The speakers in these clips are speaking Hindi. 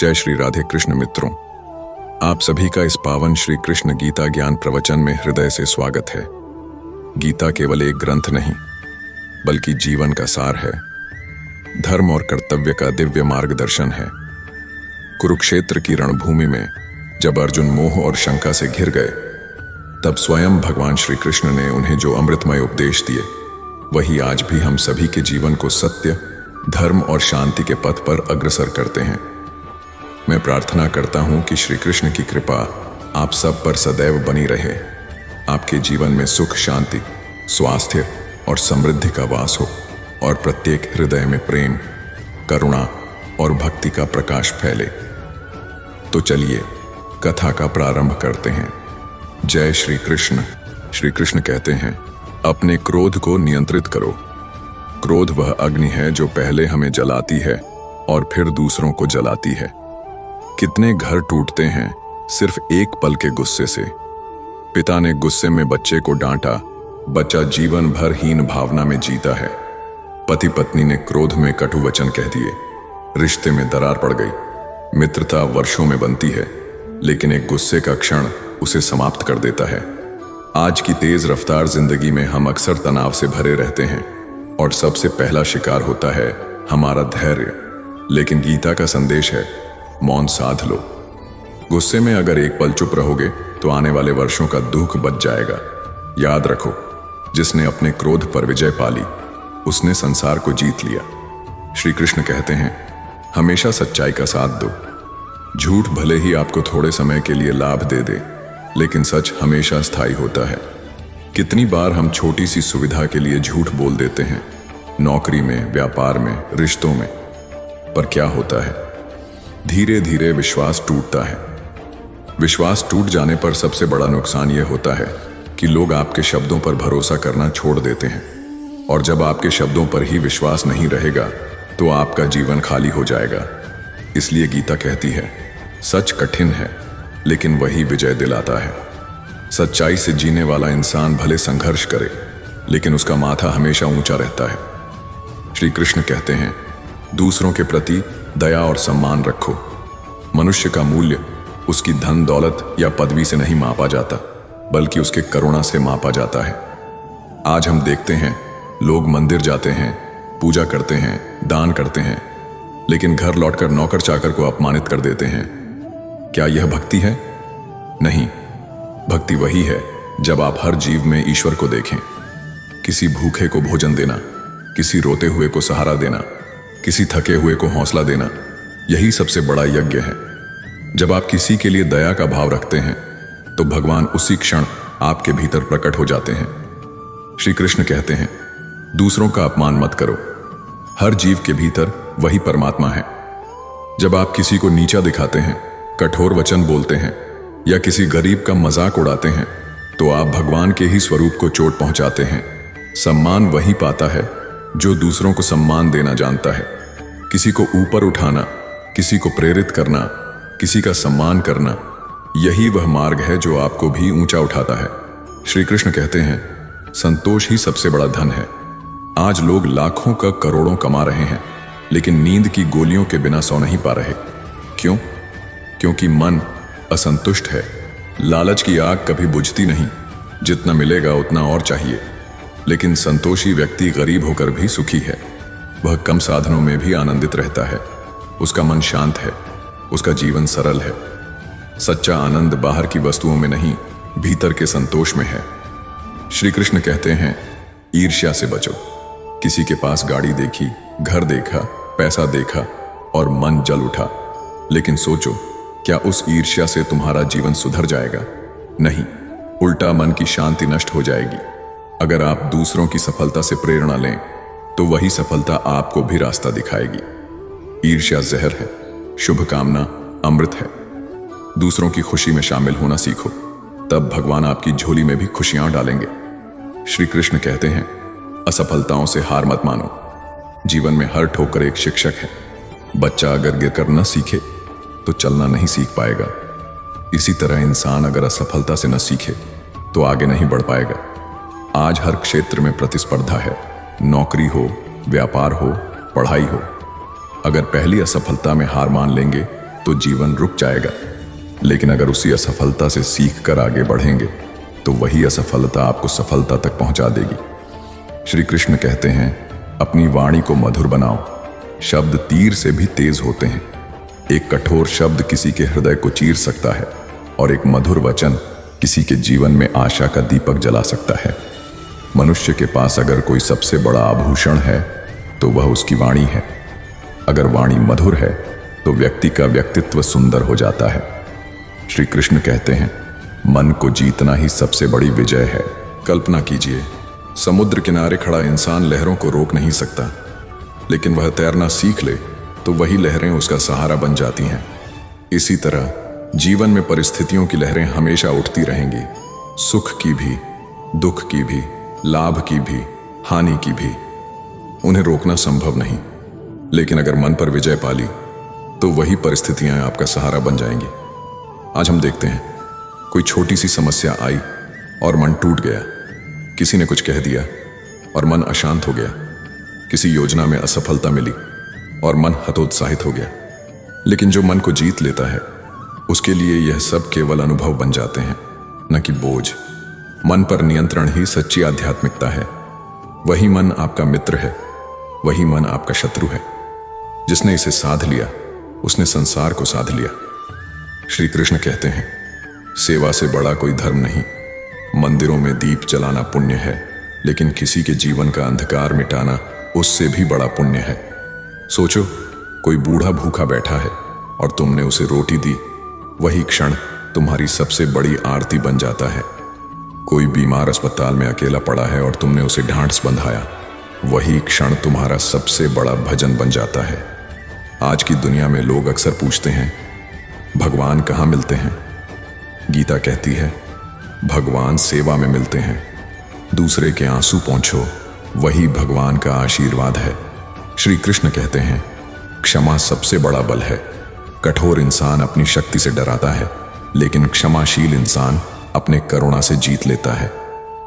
जय श्री राधे कृष्ण मित्रों, आप सभी का इस पावन श्री कृष्ण गीता ज्ञान प्रवचन में हृदय से स्वागत है। गीता केवल एक ग्रंथ नहीं बल्कि जीवन का सार है, धर्म और कर्तव्य का दिव्य मार्गदर्शन है। कुरुक्षेत्र की रणभूमि में जब अर्जुन मोह और शंका से घिर गए, तब स्वयं भगवान श्री कृष्ण ने उन्हें जो अमृतमय उपदेश दिए, वही आज भी हम सभी के जीवन को सत्य, धर्म और शांति के पथ पर अग्रसर करते हैं। मैं प्रार्थना करता हूं कि श्री कृष्ण की कृपा आप सब पर सदैव बनी रहे, आपके जीवन में सुख, शांति, स्वास्थ्य और समृद्धि का वास हो और प्रत्येक हृदय में प्रेम, करुणा और भक्ति का प्रकाश फैले। तो चलिए कथा का प्रारंभ करते हैं। जय श्री कृष्ण। श्री कृष्ण कहते हैं, अपने क्रोध को नियंत्रित करो। क्रोध वह अग्नि है जो पहले हमें जलाती है और फिर दूसरों को जलाती है। कितने घर टूटते हैं सिर्फ एक पल के गुस्से से। पिता ने गुस्से में बच्चे को डांटा, बच्चा जीवन भर हीन भावना में जीता है। पति पत्नी ने क्रोध में कटु वचन कह दिए, रिश्ते में दरार पड़ गई। मित्रता वर्षों में बनती है, लेकिन एक गुस्से का क्षण उसे समाप्त कर देता है। आज की तेज रफ्तार जिंदगी में हम अक्सर तनाव से भरे रहते हैं और सबसे पहला शिकार होता है हमारा धैर्य। लेकिन गीता का संदेश है, मौन साध लो। गुस्से में अगर एक पल चुप रहोगे तो आने वाले वर्षों का दुख बच जाएगा। याद रखो, जिसने अपने क्रोध पर विजय पाली, उसने संसार को जीत लिया। श्री कृष्ण कहते हैं, हमेशा सच्चाई का साथ दो। झूठ भले ही आपको थोड़े समय के लिए लाभ दे दे, लेकिन सच हमेशा स्थायी होता है। कितनी बार हम छोटी सी सुविधा के लिए झूठ बोल देते हैं, नौकरी में, व्यापार में, रिश्तों में। पर क्या होता है, धीरे धीरे विश्वास टूटता है। विश्वास टूट जाने पर सबसे बड़ा नुकसान यह होता है कि लोग आपके शब्दों पर भरोसा करना छोड़ देते हैं। और जब आपके शब्दों पर ही विश्वास नहीं रहेगा तो आपका जीवन खाली हो जाएगा। इसलिए गीता कहती है, सच कठिन है लेकिन वही विजय दिलाता है। सच्चाई से जीने वाला इंसान भले संघर्ष करे, लेकिन उसका माथा हमेशा ऊंचा रहता है। श्री कृष्ण कहते हैं, दूसरों के प्रति दया और सम्मान रखो। मनुष्य का मूल्य उसकी धन दौलत या पदवी से नहीं मापा जाता, बल्कि उसके करुणा से मापा जाता है। आज हम देखते हैं, लोग मंदिर जाते हैं, पूजा करते हैं, दान करते हैं, लेकिन घर लौटकर नौकर चाकर को अपमानित कर देते हैं। क्या यह भक्ति है? नहीं। भक्ति वही है जब आप हर जीव में ईश्वर को देखें। किसी भूखे को भोजन देना, किसी रोते हुए को सहारा देना, किसी थके हुए को हौसला देना, यही सबसे बड़ा यज्ञ है। जब आप किसी के लिए दया का भाव रखते हैं तो भगवान उसी क्षण आपके भीतर प्रकट हो जाते हैं। श्री कृष्ण कहते हैं, दूसरों का अपमान मत करो। हर जीव के भीतर वही परमात्मा है। जब आप किसी को नीचा दिखाते हैं, कठोर वचन बोलते हैं या किसी गरीब का मजाक उड़ाते हैं, तो आप भगवान के ही स्वरूप को चोट पहुंचाते हैं। सम्मान वही पाता है जो दूसरों को सम्मान देना जानता है। किसी को ऊपर उठाना, किसी को प्रेरित करना, किसी का सम्मान करना, यही वह मार्ग है जो आपको भी ऊंचा उठाता है। श्री कृष्ण कहते हैं, संतोष ही सबसे बड़ा धन है। आज लोग लाखों का करोड़ों कमा रहे हैं, लेकिन नींद की गोलियों के बिना सो नहीं पा रहे। क्यों? क्योंकि मन असंतुष्ट है। लालच की आग कभी बुझती नहीं, जितना मिलेगा उतना और चाहिए। लेकिन संतोषी व्यक्ति गरीब होकर भी सुखी है। वह कम साधनों में भी आनंदित रहता है। उसका मन शांत है, उसका जीवन सरल है। सच्चा आनंद बाहर की वस्तुओं में नहीं, भीतर के संतोष में है। श्री कृष्ण कहते हैं, ईर्ष्या से बचो। किसी के पास गाड़ी देखी, घर देखा, पैसा देखा और मन जल उठा, लेकिन सोचो, क्या उस ईर्ष्या से तुम्हारा जीवन सुधर जाएगा? नहीं, उल्टा मन की शांति नष्ट हो जाएगी। अगर आप दूसरों की सफलता से प्रेरणा लें तो वही सफलता आपको भी रास्ता दिखाएगी। ईर्ष्या जहर है, शुभ कामना अमृत है। दूसरों की खुशी में शामिल होना सीखो, तब भगवान आपकी झोली में भी खुशियां डालेंगे। श्री कृष्ण कहते हैं, असफलताओं से हार मत मानो। जीवन में हर ठोकर एक शिक्षक है। बच्चा अगर गिरकर न सीखे तो चलना नहीं सीख पाएगा। इसी तरह इंसान अगर असफलता से न सीखे तो आगे नहीं बढ़ पाएगा। आज हर क्षेत्र में प्रतिस्पर्धा है, नौकरी हो, व्यापार हो, पढ़ाई हो। अगर पहली असफलता में हार मान लेंगे तो जीवन रुक जाएगा। लेकिन अगर उसी असफलता से सीख कर आगे बढ़ेंगे तो वही असफलता आपको सफलता तक पहुंचा देगी। श्री कृष्ण कहते हैं, अपनी वाणी को मधुर बनाओ। शब्द तीर से भी तेज होते हैं। एक कठोर शब्द किसी के हृदय को चीर सकता है और एक मधुर वचन किसी के जीवन में आशा का दीपक जला सकता है। मनुष्य के पास अगर कोई सबसे बड़ा आभूषण है तो वह उसकी वाणी है। अगर वाणी मधुर है तो व्यक्ति का व्यक्तित्व सुंदर हो जाता है। श्री कृष्ण कहते हैं, मन को जीतना ही सबसे बड़ी विजय है। कल्पना कीजिए, समुद्र किनारे खड़ा इंसान लहरों को रोक नहीं सकता, लेकिन वह तैरना सीख ले तो वही लहरें उसका सहारा बन जाती हैं। इसी तरह जीवन में परिस्थितियों की लहरें हमेशा उठती रहेंगी, सुख की भी, दुख की भी, लाभ की भी, हानि की भी। उन्हें रोकना संभव नहीं, लेकिन अगर मन पर विजय पाली तो वही परिस्थितियां आपका सहारा बन जाएंगी। आज हम देखते हैं, कोई छोटी सी समस्या आई और मन टूट गया। किसी ने कुछ कह दिया और मन अशांत हो गया। किसी योजना में असफलता मिली और मन हतोत्साहित हो गया। लेकिन जो मन को जीत लेता है उसके लिए यह सब केवल अनुभव बन जाते हैं, न कि बोझ। मन पर नियंत्रण ही सच्ची आध्यात्मिकता है। वही मन आपका मित्र है, वही मन आपका शत्रु है। जिसने इसे साध लिया उसने संसार को साध लिया। श्री कृष्ण कहते हैं, सेवा से बड़ा कोई धर्म नहीं। मंदिरों में दीप जलाना पुण्य है, लेकिन किसी के जीवन का अंधकार मिटाना उससे भी बड़ा पुण्य है। सोचो, कोई बूढ़ा भूखा बैठा है और तुमने उसे रोटी दी, वही क्षण तुम्हारी सबसे बड़ी आरती बन जाता है। कोई बीमार अस्पताल में अकेला पड़ा है और तुमने उसे ढांढस बंधाया, वही क्षण तुम्हारा सबसे बड़ा भजन बन जाता है। आज की दुनिया में लोग अक्सर पूछते हैं, भगवान कहाँ मिलते हैं? गीता कहती है, भगवान सेवा में मिलते हैं। दूसरे के आंसू पोंछो, वही भगवान का आशीर्वाद है। श्री कृष्ण कहते हैं, क्षमा सबसे बड़ा बल है। कठोर इंसान अपनी शक्ति से डराता है, लेकिन क्षमाशील इंसान अपने करुणा से जीत लेता है।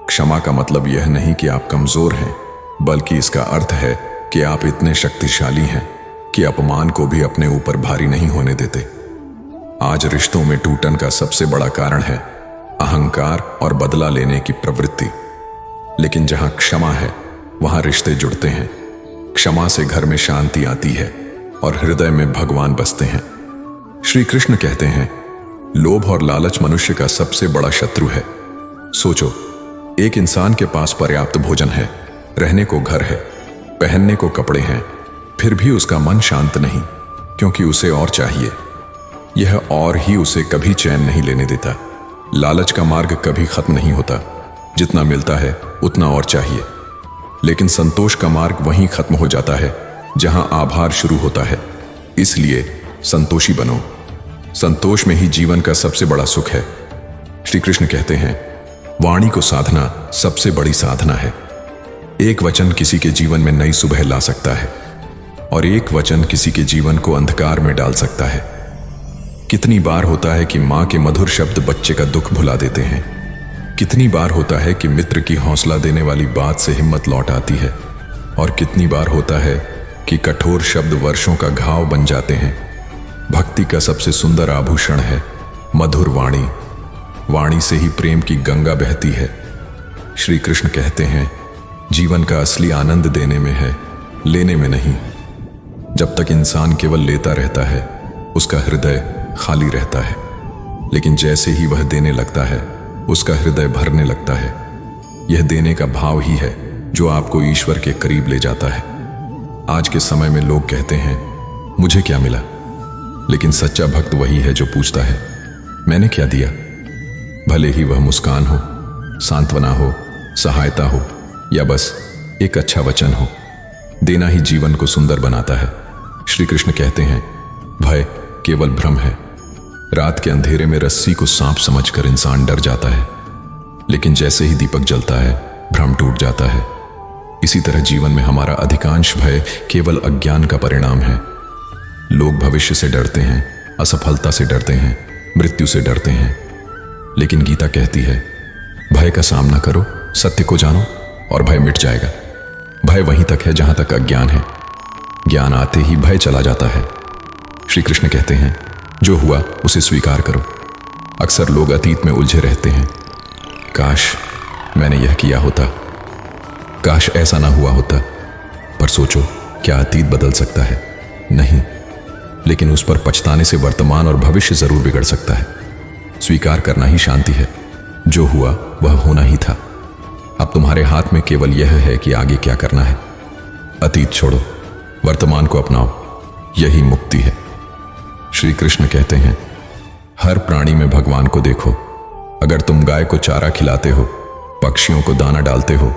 क्षमा का मतलब यह नहीं कि आप कमजोर हैं, बल्कि इसका अर्थ है कि आप इतने शक्तिशाली हैं कि अपमान को भी अपने ऊपर भारी नहीं होने देते। आज रिश्तों में टूटन का सबसे बड़ा कारण है अहंकार और बदला लेने की प्रवृत्ति। लेकिन जहां क्षमा है वहां रिश्ते जुड़ते हैं। क्षमा से घर में शांति आती है और हृदय में भगवान बसते हैं। श्री कृष्ण कहते हैं, लोभ और लालच मनुष्य का सबसे बड़ा शत्रु है। सोचो, एक इंसान के पास पर्याप्त भोजन है, रहने को घर है, पहनने को कपड़े हैं, फिर भी उसका मन शांत नहीं, क्योंकि उसे और चाहिए। यह और ही उसे कभी चैन नहीं लेने देता। लालच का मार्ग कभी खत्म नहीं होता। जितना मिलता है उतना और चाहिए। लेकिन संतोष का मार्ग वहीं खत्म हो जाता है जहां आभार शुरू होता है। इसलिए संतोषी बनो। संतोष में ही जीवन का सबसे बड़ा सुख है। श्री कृष्ण कहते हैं, वाणी को साधना सबसे बड़ी साधना है। एक वचन किसी के जीवन में नई सुबह ला सकता है और एक वचन किसी के जीवन को अंधकार में डाल सकता है। कितनी बार होता है कि मां के मधुर शब्द बच्चे का दुख भुला देते हैं। कितनी बार होता है कि मित्र की हौसला देने वाली बात से हिम्मत लौट आती है। और कितनी बार होता है कि कठोर शब्द वर्षों का घाव बन जाते हैं। भक्ति का सबसे सुंदर आभूषण है मधुर वाणी। वाणी से ही प्रेम की गंगा बहती है। श्री कृष्ण कहते हैं, जीवन का असली आनंद देने में है, लेने में नहीं। जब तक इंसान केवल लेता रहता है उसका हृदय खाली रहता है, लेकिन जैसे ही वह देने लगता है उसका हृदय भरने लगता है। यह देने का भाव ही है जो आपको ईश्वर के करीब ले जाता है। आज के समय में लोग कहते हैं, मुझे क्या मिला? लेकिन सच्चा भक्त वही है जो पूछता है, मैंने क्या दिया? भले ही वह मुस्कान हो, सांत्वना हो, सहायता हो या बस एक अच्छा वचन हो, देना ही जीवन को सुंदर बनाता है। श्री कृष्ण कहते हैं, भय केवल भ्रम है। रात के अंधेरे में रस्सी को सांप समझकर इंसान डर जाता है, लेकिन जैसे ही दीपक जलता है भ्रम टूट जाता है। इसी तरह जीवन में हमारा अधिकांश भय केवल अज्ञान का परिणाम है। लोग भविष्य से डरते हैं, असफलता से डरते हैं, मृत्यु से डरते हैं, लेकिन गीता कहती है, भय का सामना करो, सत्य को जानो और भय मिट जाएगा। भय वहीं तक है जहां तक अज्ञान है। ज्ञान आते ही भय चला जाता है। श्री कृष्ण कहते हैं, जो हुआ उसे स्वीकार करो। अक्सर लोग अतीत में उलझे रहते हैं। काश मैंने यह किया होता, काश ऐसा ना हुआ होता। पर सोचो, क्या अतीत बदल सकता है? नहीं, लेकिन उस पर पछताने से वर्तमान और भविष्य जरूर बिगड़ सकता है। स्वीकार करना ही शांति है। जो हुआ वह होना ही था। अब तुम्हारे हाथ में केवल यह है कि आगे क्या करना है। अतीत छोड़ो, वर्तमान को अपनाओ, यही मुक्ति है। श्री कृष्ण कहते हैं, हर प्राणी में भगवान को देखो। अगर तुम गाय को चारा खिलाते हो, पक्षियों को दाना डालते हो,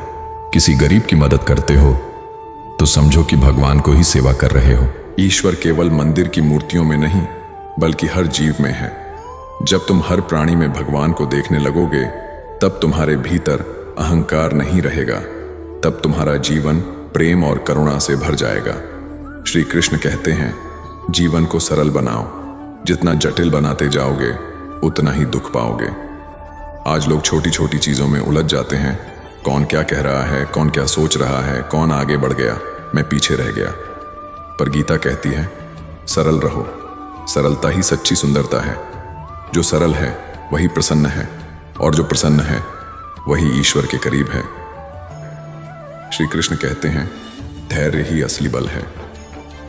किसी गरीब की मदद करते हो, तो समझो कि भगवान को ही सेवा कर रहे हो। ईश्वर केवल मंदिर की मूर्तियों में नहीं, बल्कि हर जीव में है। जब तुम हर प्राणी में भगवान को देखने लगोगे, तब तुम्हारे भीतर अहंकार नहीं रहेगा। तब तुम्हारा जीवन प्रेम और करुणा से भर जाएगा। श्री कृष्ण कहते हैं, जीवन को सरल बनाओ। जितना जटिल बनाते जाओगे, उतना ही दुख पाओगे। आज लोग छोटी छोटी चीजों में उलझ जाते हैं। कौन क्या कह रहा है, कौन क्या सोच रहा है, कौन आगे बढ़ गया, मैं पीछे रह गया। पर गीता कहती है, सरल रहो। सरलता ही सच्ची सुंदरता है। जो सरल है वही प्रसन्न है, और जो प्रसन्न है वही ईश्वर के करीब है। श्री कृष्ण कहते हैं, धैर्य ही असली बल है।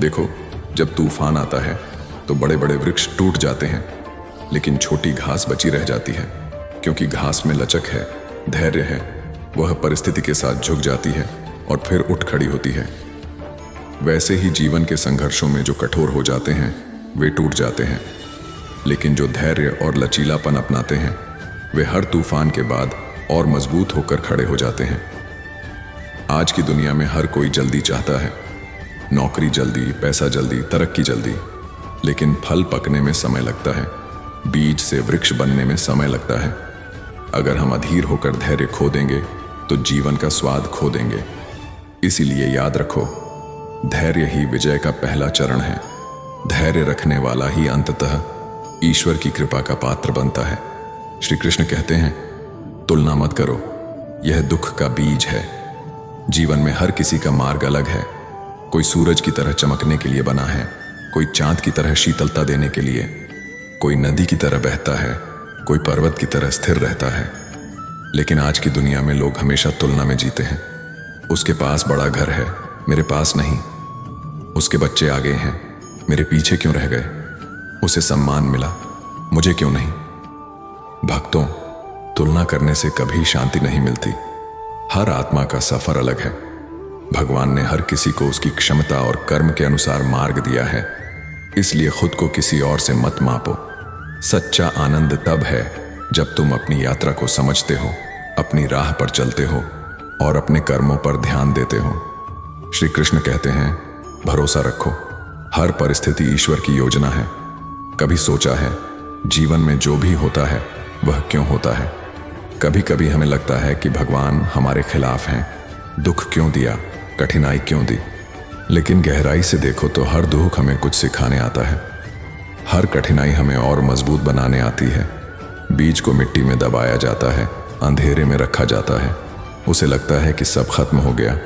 देखो, जब तूफान आता है तो बड़े बड़े वृक्ष टूट जाते हैं, लेकिन छोटी घास बची रह जाती है, क्योंकि घास में लचक है, धैर्य है। वह परिस्थिति के साथ झुक जाती है और फिर उठ खड़ी होती है। वैसे ही जीवन के संघर्षों में जो कठोर हो जाते हैं, वे टूट जाते हैं, लेकिन जो धैर्य और लचीलापन अपनाते हैं, वे हर तूफान के बाद और मजबूत होकर खड़े हो जाते हैं। आज की दुनिया में हर कोई जल्दी चाहता है, नौकरी जल्दी, पैसा जल्दी, तरक्की जल्दी, लेकिन फल पकने में समय लगता है, बीज से वृक्ष बनने में समय लगता है। अगर हम अधीर होकर धैर्य खो देंगे तो जीवन का स्वाद खो देंगे। इसीलिए याद रखो, धैर्य ही विजय का पहला चरण है। धैर्य रखने वाला ही अंततः ईश्वर की कृपा का पात्र बनता है। श्री कृष्ण कहते हैं, तुलना मत करो, यह दुख का बीज है। जीवन में हर किसी का मार्ग अलग है। कोई सूरज की तरह चमकने के लिए बना है, कोई चांद की तरह शीतलता देने के लिए, कोई नदी की तरह बहता है, कोई पर्वत की तरह स्थिर रहता है। लेकिन आज की दुनिया में लोग हमेशा तुलना में जीते हैं। उसके पास बड़ा घर है, मेरे पास नहीं। उसके बच्चे आगे हैं, मेरे पीछे क्यों रह गए? उसे सम्मान मिला, मुझे क्यों नहीं? भक्तों, तुलना करने से कभी शांति नहीं मिलती। हर आत्मा का सफर अलग है। भगवान ने हर किसी को उसकी क्षमता और कर्म के अनुसार मार्ग दिया है। इसलिए खुद को किसी और से मत मापो। सच्चा आनंद तब है जब तुम अपनी यात्रा को समझते हो, अपनी राह पर चलते हो और अपने कर्मों पर ध्यान देते हो। श्री कृष्ण कहते हैं, भरोसा रखो, हर परिस्थिति ईश्वर की योजना है। कभी सोचा है, जीवन में जो भी होता है वह क्यों होता है? कभी कभी हमें लगता है कि भगवान हमारे खिलाफ हैं। दुख क्यों दिया, कठिनाई क्यों दी? लेकिन गहराई से देखो तो हर दुख हमें कुछ सिखाने आता है। हर कठिनाई हमें और मजबूत बनाने आती है। बीज को मिट्टी में दबाया जाता है, अंधेरे में रखा जाता है। उसे लगता है कि सब खत्म हो गया,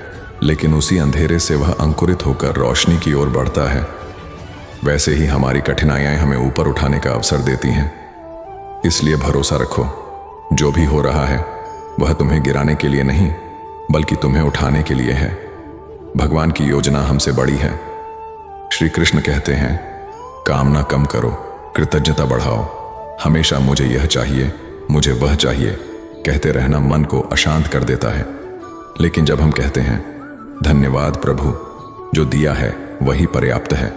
लेकिन उसी अंधेरे से वह अंकुरित होकर रोशनी की ओर बढ़ता है। वैसे ही हमारी कठिनाइयां हमें ऊपर उठाने का अवसर देती हैं। इसलिए भरोसा रखो, जो भी हो रहा है वह तुम्हें गिराने के लिए नहीं, बल्कि तुम्हें उठाने के लिए है। भगवान की योजना हमसे बड़ी है। श्री कृष्ण कहते हैं, कामना कम करो, कृतज्ञता बढ़ाओ। हमेशा मुझे यह चाहिए, मुझे वह चाहिए कहते रहना मन को अशांत कर देता है। लेकिन जब हम कहते हैं, धन्यवाद प्रभु, जो दिया है वही पर्याप्त है,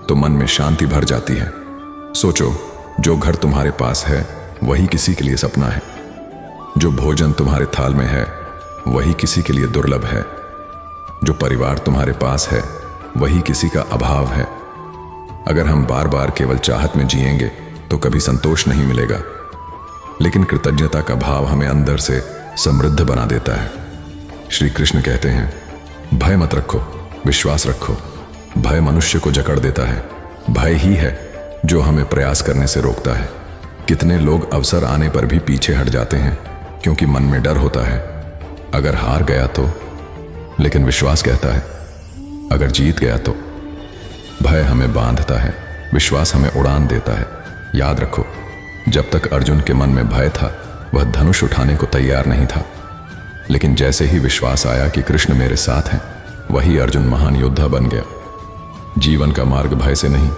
तो मन में शांति भर जाती है। सोचो, जो घर तुम्हारे पास है वही किसी के लिए सपना है। जो भोजन तुम्हारे थाल में है वही किसी के लिए दुर्लभ है। जो परिवार तुम्हारे पास है वही किसी का अभाव है। अगर हम बार बार केवल चाहत में जिएंगे तो कभी संतोष नहीं मिलेगा। लेकिन कृतज्ञता का भाव हमें अंदर से समृद्ध बना देता है। श्री कृष्ण कहते हैं, भय मत रखो, विश्वास रखो। भय मनुष्य को जकड़ देता है। भय ही है जो हमें प्रयास करने से रोकता है। कितने लोग अवसर आने पर भी पीछे हट जाते हैं, क्योंकि मन में डर होता है, अगर हार गया तो। लेकिन विश्वास कहता है, अगर जीत गया तो। भय हमें बांधता है, विश्वास हमें उड़ान देता है। याद रखो, जब तक अर्जुन के मन में भय था वह धनुष उठाने को तैयार नहीं था, लेकिन जैसे ही विश्वास आया कि कृष्ण मेरे साथ हैं, वही अर्जुन महान योद्धा बन गया। जीवन का मार्ग भय से नहीं,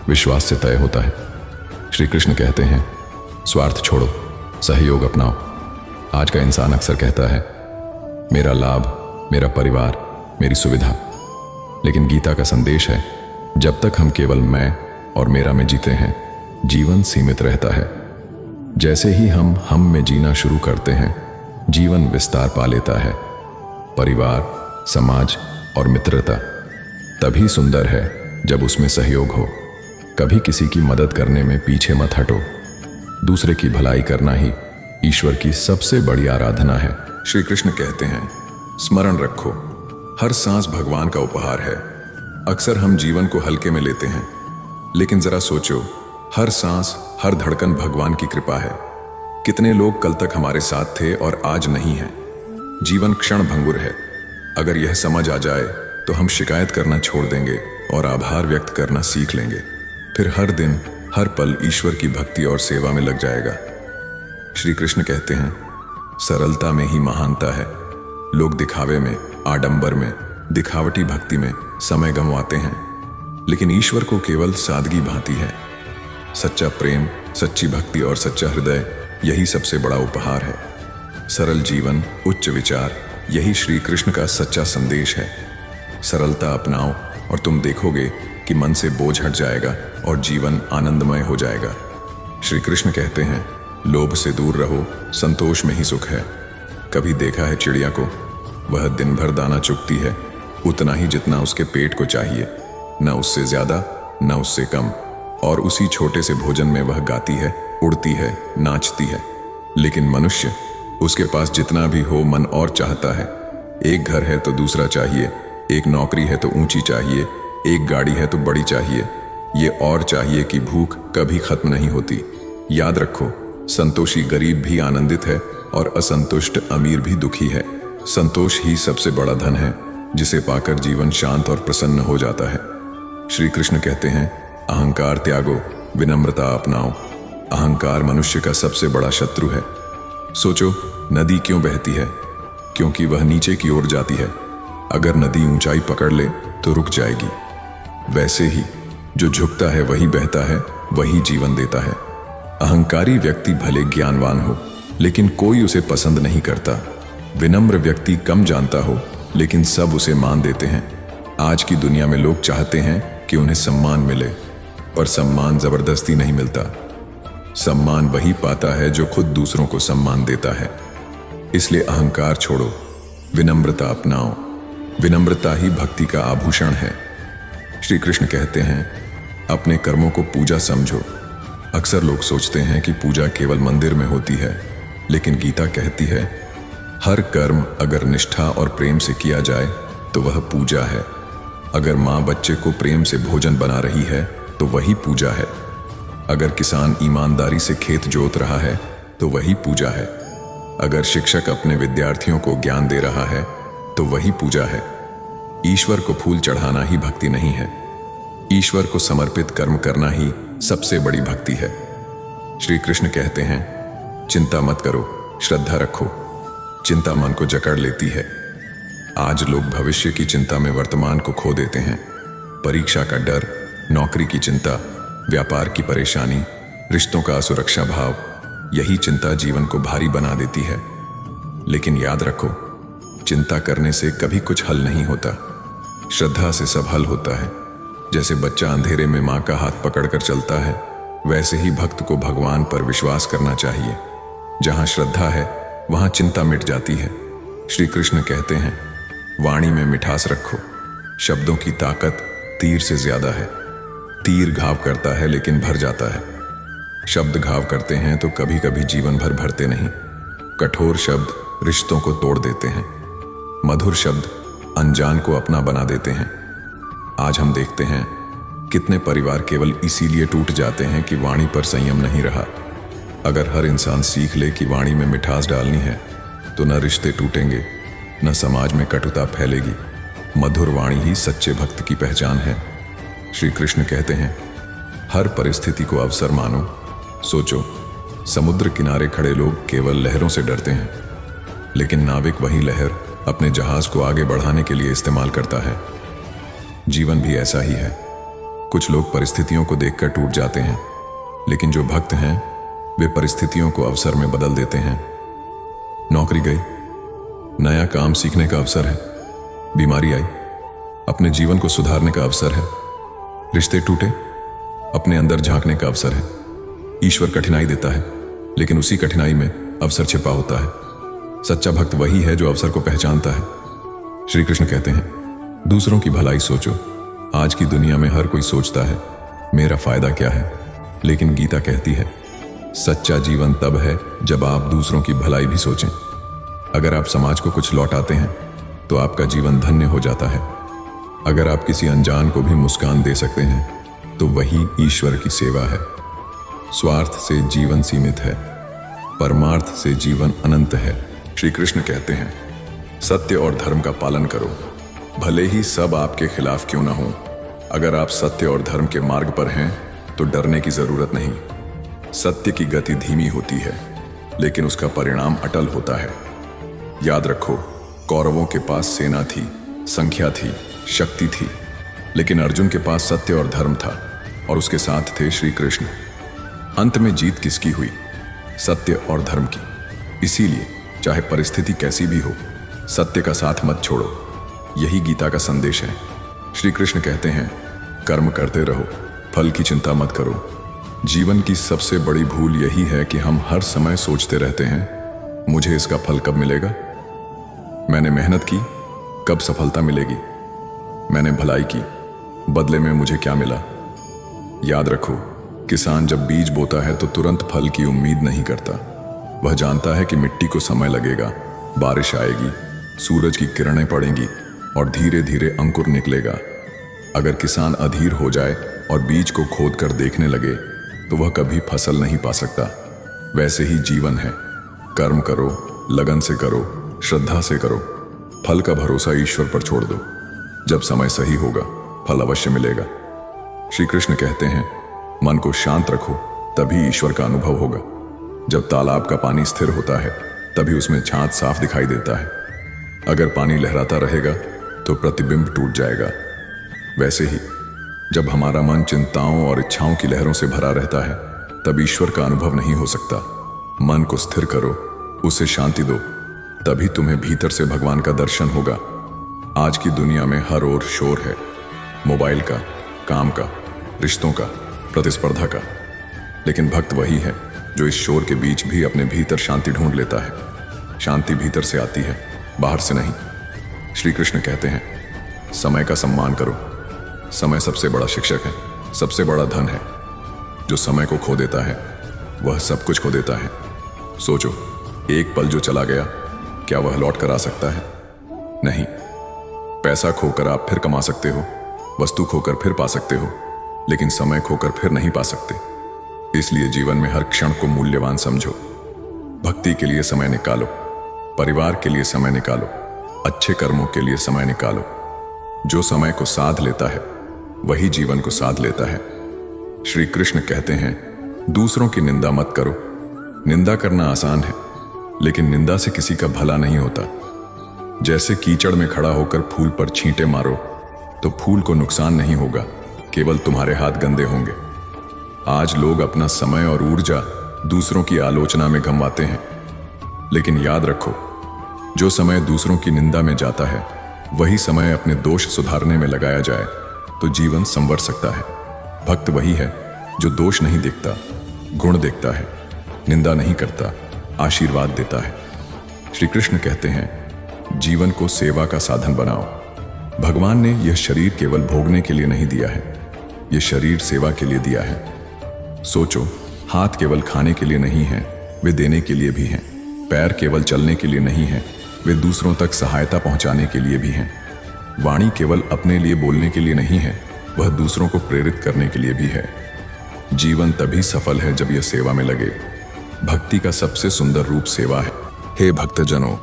विश्वास से तय होता है। श्री कृष्ण कहते हैं, स्वार्थ छोड़ो, सहयोग अपनाओ। आज का इंसान अक्सर कहता है, मेरा लाभ, मेरा परिवार, मेरी सुविधा। लेकिन गीता का संदेश है, जब तक हम केवल मैं और मेरा में जीते हैं, जीवन सीमित रहता है। जैसे ही हम में जीना शुरू करते हैं, जीवन विस्तार पा लेता है। परिवार, समाज और मित्रता तभी सुंदर है जब उसमें सहयोग हो। कभी किसी की मदद करने में पीछे मत हटो। दूसरे की भलाई करना ही ईश्वर की सबसे बड़ी आराधना है। श्री कृष्ण कहते हैं, स्मरण रखो, हर सांस भगवान का उपहार है। अक्सर हम जीवन को हल्के में लेते हैं, लेकिन जरा सोचो, हर सांस, हर धड़कन भगवान की कृपा है। कितने लोग कल तक हमारे साथ थे और आज नहीं हैं। जीवन क्षण भंगुर है। अगर यह समझ आ जाए तो हम शिकायत करना छोड़ देंगे और आभार व्यक्त करना सीख लेंगे। फिर हर दिन, हर पल ईश्वर की भक्ति और सेवा में लग जाएगा। श्री कृष्ण कहते हैं, सरलता में ही महानता है। लोग दिखावे में, आडंबर में, दिखावटी भक्ति में समय गंवाते हैं, लेकिन ईश्वर को केवल सादगी भाती है। सच्चा प्रेम, सच्ची भक्ति और सच्चा हृदय, यही सबसे बड़ा उपहार है। सरल जीवन, उच्च विचार, यही श्री कृष्ण का सच्चा संदेश है। सरलता अपनाओ और तुम देखोगे कि मन से बोझ हट जाएगा और जीवन आनंदमय हो जाएगा। श्री कृष्ण कहते हैं, लोभ से दूर रहो, संतोष में ही सुख है। कभी देखा है चिड़िया को? वह दिन भर दाना चुगती है, उतना ही जितना उसके पेट को चाहिए, न उससे ज्यादा न उससे कम। और उसी छोटे से भोजन में वह गाती है, उड़ती है, नाचती है। लेकिन मनुष्य, उसके पास जितना भी हो मन और चाहता है। एक घर है तो दूसरा चाहिए, एक नौकरी है तो ऊंची चाहिए, एक गाड़ी है तो बड़ी चाहिए। ये और चाहिए कि भूख कभी खत्म नहीं होती। याद रखो, संतोषी गरीब भी आनंदित है और असंतुष्ट अमीर भी दुखी है। संतोष ही सबसे बड़ा धन है, जिसे पाकर जीवन शांत और प्रसन्न हो जाता है। श्री कृष्ण कहते हैं, अहंकार त्यागो, विनम्रता अपनाओ। अहंकार मनुष्य का सबसे बड़ा शत्रु है। सोचो, नदी क्यों बहती है? क्योंकि वह नीचे की ओर जाती है। अगर नदी ऊंचाई पकड़ ले तो रुक जाएगी। वैसे ही जो झुकता है वही बहता है, वही जीवन देता है। अहंकारी व्यक्ति भले ज्ञानवान हो, लेकिन कोई उसे पसंद नहीं करता। विनम्र व्यक्ति कम जानता हो, लेकिन सब उसे मान देते हैं। आज की दुनिया में लोग चाहते हैं कि उन्हें सम्मान मिले, पर सम्मान जबरदस्ती नहीं मिलता। सम्मान वही पाता है जो खुद दूसरों को सम्मान देता है। इसलिए अहंकार छोड़ो, विनम्रता अपनाओ। विनम्रता ही भक्ति का आभूषण है। श्री कृष्ण कहते हैं, अपने कर्मों को पूजा समझो। अक्सर लोग सोचते हैं कि पूजा केवल मंदिर में होती है, लेकिन गीता कहती है, हर कर्म अगर निष्ठा और प्रेम से किया जाए तो वह पूजा है। अगर माँ बच्चे को प्रेम से भोजन बना रही है तो वही पूजा है। अगर किसान ईमानदारी से खेत जोत रहा है तो वही पूजा है। अगर शिक्षक अपने विद्यार्थियों को ज्ञान दे रहा है तो वही पूजा है। ईश्वर को फूल चढ़ाना ही भक्ति नहीं है। ईश्वर को समर्पित कर्म करना ही सबसे बड़ी भक्ति है। श्री कृष्ण कहते हैं, चिंता मत करो, श्रद्धा रखो। चिंता मन को जकड़ लेती है। आज लोग भविष्य की चिंता में वर्तमान को खो देते हैं। परीक्षा का डर, नौकरी की चिंता, व्यापार की परेशानी, रिश्तों का असुरक्षा भाव, यही चिंता जीवन को भारी बना देती है। लेकिन याद रखो, चिंता करने से कभी कुछ हल नहीं होता। श्रद्धा से सब हल होता है। जैसे बच्चा अंधेरे में माँ का हाथ पकड़कर चलता है, वैसे ही भक्त को भगवान पर विश्वास करना चाहिए। जहाँ श्रद्धा है वहाँ चिंता मिट जाती है। श्री कृष्ण कहते हैं, वाणी में मिठास रखो। शब्दों की ताकत तीर से ज्यादा है। तीर घाव करता है लेकिन भर जाता है। शब्द घाव करते हैं तो कभी कभी जीवन भर भरते नहीं। कठोर शब्द रिश्तों को तोड़ देते हैं। मधुर शब्द अनजान को अपना बना देते हैं। आज हम देखते हैं कितने परिवार केवल इसीलिए टूट जाते हैं कि वाणी पर संयम नहीं रहा। अगर हर इंसान सीख ले कि वाणी में मिठास डालनी है तो न रिश्ते टूटेंगे, न समाज में कटुता फैलेगी। मधुर वाणी ही सच्चे भक्त की पहचान है। श्री कृष्ण कहते हैं, हर परिस्थिति को अवसर मानो। सोचो, समुद्र किनारे खड़े लोग केवल लहरों से डरते हैं, लेकिन नाविक वही लहर अपने जहाज को आगे बढ़ाने के लिए इस्तेमाल करता है। जीवन भी ऐसा ही है। कुछ लोग परिस्थितियों को देखकर टूट जाते हैं, लेकिन जो भक्त हैं वे परिस्थितियों को अवसर में बदल देते हैं। नौकरी गई, नया काम सीखने का अवसर है। बीमारी आई, अपने जीवन को सुधारने का अवसर है। रिश्ते टूटे, अपने अंदर झांकने का अवसर है। ईश्वर कठिनाई देता है, लेकिन उसी कठिनाई में अवसर छिपा होता है। सच्चा भक्त वही है जो अवसर को पहचानता है। श्री कृष्ण कहते हैं, दूसरों की भलाई सोचो। आज की दुनिया में हर कोई सोचता है मेरा फायदा क्या है, लेकिन गीता कहती है सच्चा जीवन तब है जब आप दूसरों की भलाई भी सोचें। अगर आप समाज को कुछ लौटाते हैं तो आपका जीवन धन्य हो जाता है। अगर आप किसी अनजान को भी मुस्कान दे सकते हैं तो वही ईश्वर की सेवा है। स्वार्थ से जीवन सीमित है, परमार्थ से जीवन अनंत है। श्री कृष्ण कहते हैं, सत्य और धर्म का पालन करो, भले ही सब आपके खिलाफ क्यों ना हो। अगर आप सत्य और धर्म के मार्ग पर हैं तो डरने की जरूरत नहीं। सत्य की गति धीमी होती है, लेकिन उसका परिणाम अटल होता है। याद रखो, कौरवों के पास सेना थी, संख्या थी, शक्ति थी, लेकिन अर्जुन के पास सत्य और धर्म था, और उसके साथ थे श्री कृष्ण। अंत में जीत किसकी हुई? सत्य और धर्म की। इसीलिए चाहे परिस्थिति कैसी भी हो, सत्य का साथ मत छोड़ो। यही गीता का संदेश है। श्री कृष्ण कहते हैं, कर्म करते रहो, फल की चिंता मत करो। जीवन की सबसे बड़ी भूल यही है कि हम हर समय सोचते रहते हैं मुझे इसका फल कब मिलेगा, मैंने मेहनत की, कब सफलता मिलेगी, मैंने भलाई की, बदले में मुझे क्या मिला। याद रखो, किसान जब बीज बोता है तो तुरंत फल की उम्मीद नहीं करता। वह जानता है कि मिट्टी को समय लगेगा, बारिश आएगी, सूरज की किरणें पड़ेंगी और धीरे धीरे अंकुर निकलेगा। अगर किसान अधीर हो जाए और बीज को खोद कर देखने लगे तो वह कभी फसल नहीं पा सकता। वैसे ही जीवन है। कर्म करो, लगन से करो, श्रद्धा से करो। फल का भरोसा ईश्वर पर छोड़ दो। जब समय सही होगा फल अवश्य मिलेगा। श्री कृष्ण कहते हैं, मन को शांत रखो, तभी ईश्वर का अनुभव होगा। जब तालाब का पानी स्थिर होता है तभी उसमें छांट साफ दिखाई देता है। अगर पानी लहराता रहेगा तो प्रतिबिंब टूट जाएगा। वैसे ही जब हमारा मन चिंताओं और इच्छाओं की लहरों से भरा रहता है तब ईश्वर का अनुभव नहीं हो सकता। मन को स्थिर करो, उसे शांति दो, तभी तुम्हें भीतर से भगवान का दर्शन होगा। आज की दुनिया में हर ओर शोर है, मोबाइल का, काम का, रिश्तों का, प्रतिस्पर्धा का, लेकिन भक्त वही है जो इस शोर के बीच भी अपने भीतर शांति ढूंढ लेता है। शांति भीतर से आती है, बाहर से नहीं। श्री कृष्ण कहते हैं, समय का सम्मान करो। समय सबसे बड़ा शिक्षक है, सबसे बड़ा धन है। जो समय को खो देता है वह सब कुछ खो देता है। सोचो, एक पल जो चला गया क्या वह लौट कर आ सकता है? नहीं। पैसा खोकर आप फिर कमा सकते हो, वस्तु खोकर फिर पा सकते हो, लेकिन समय खोकर फिर नहीं पा सकते। इसलिए जीवन में हर क्षण को मूल्यवान समझो। भक्ति के लिए समय निकालो, परिवार के लिए समय निकालो, अच्छे कर्मों के लिए समय निकालो। जो समय को साध लेता है वही जीवन को साध लेता है। श्री कृष्ण कहते हैं, दूसरों की निंदा मत करो। निंदा करना आसान है, लेकिन निंदा से किसी का भला नहीं होता। जैसे कीचड़ में खड़ा होकर फूल पर छींटे मारो तो फूल को नुकसान नहीं होगा, केवल तुम्हारे हाथ गंदे होंगे। आज लोग अपना समय और ऊर्जा दूसरों की आलोचना में गंवाते हैं, लेकिन याद रखो, जो समय दूसरों की निंदा में जाता है वही समय अपने दोष सुधारने में लगाया जाए तो जीवन संवर सकता है। भक्त वही है जो दोष नहीं देखता, गुण देखता है, निंदा नहीं करता, आशीर्वाद देता है। श्री कृष्ण कहते हैं, जीवन को सेवा का साधन बनाओ। भगवान ने यह शरीर केवल भोगने के लिए नहीं दिया है, यह शरीर सेवा के लिए दिया है। सोचो, हाथ केवल खाने के लिए नहीं है, वे देने के लिए भी हैं। पैर केवल चलने के लिए नहीं है, वे दूसरों तक सहायता पहुंचाने के लिए भी हैं। वाणी केवल अपने लिए बोलने के लिए नहीं है, वह दूसरों को प्रेरित करने के लिए भी है। जीवन तभी सफल है जब यह सेवा में लगे। भक्ति का सबसे सुंदर रूप सेवा है। हे भक्तजनों,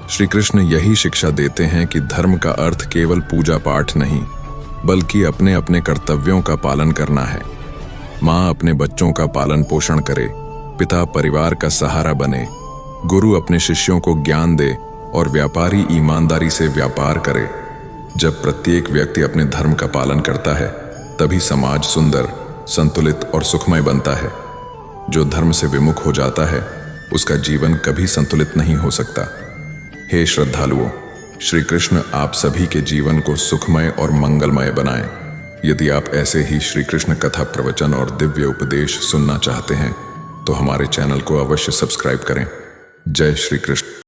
श्री कृष्ण यही शिक्षा देते हैं कि धर्म का अर्थ केवल पूजा पाठ नहीं, बल्कि अपने अपने कर्तव्यों का पालन करना है। माँ अपने बच्चों का पालन पोषण करे, पिता परिवार का सहारा बने, गुरु अपने शिष्यों को ज्ञान दे और व्यापारी ईमानदारी से व्यापार करे। जब प्रत्येक व्यक्ति अपने धर्म का पालन करता है तभी समाज सुंदर, संतुलित और सुखमय बनता है। जो धर्म से विमुख हो जाता है उसका जीवन कभी संतुलित नहीं हो सकता। हे श्रद्धालुओं, श्री कृष्ण आप सभी के जीवन को सुखमय और मंगलमय बनाएं। यदि आप ऐसे ही श्री कृष्ण कथा प्रवचन और दिव्य उपदेश सुनना चाहते हैं तो हमारे चैनल को अवश्य सब्सक्राइब करें। जय श्री कृष्ण।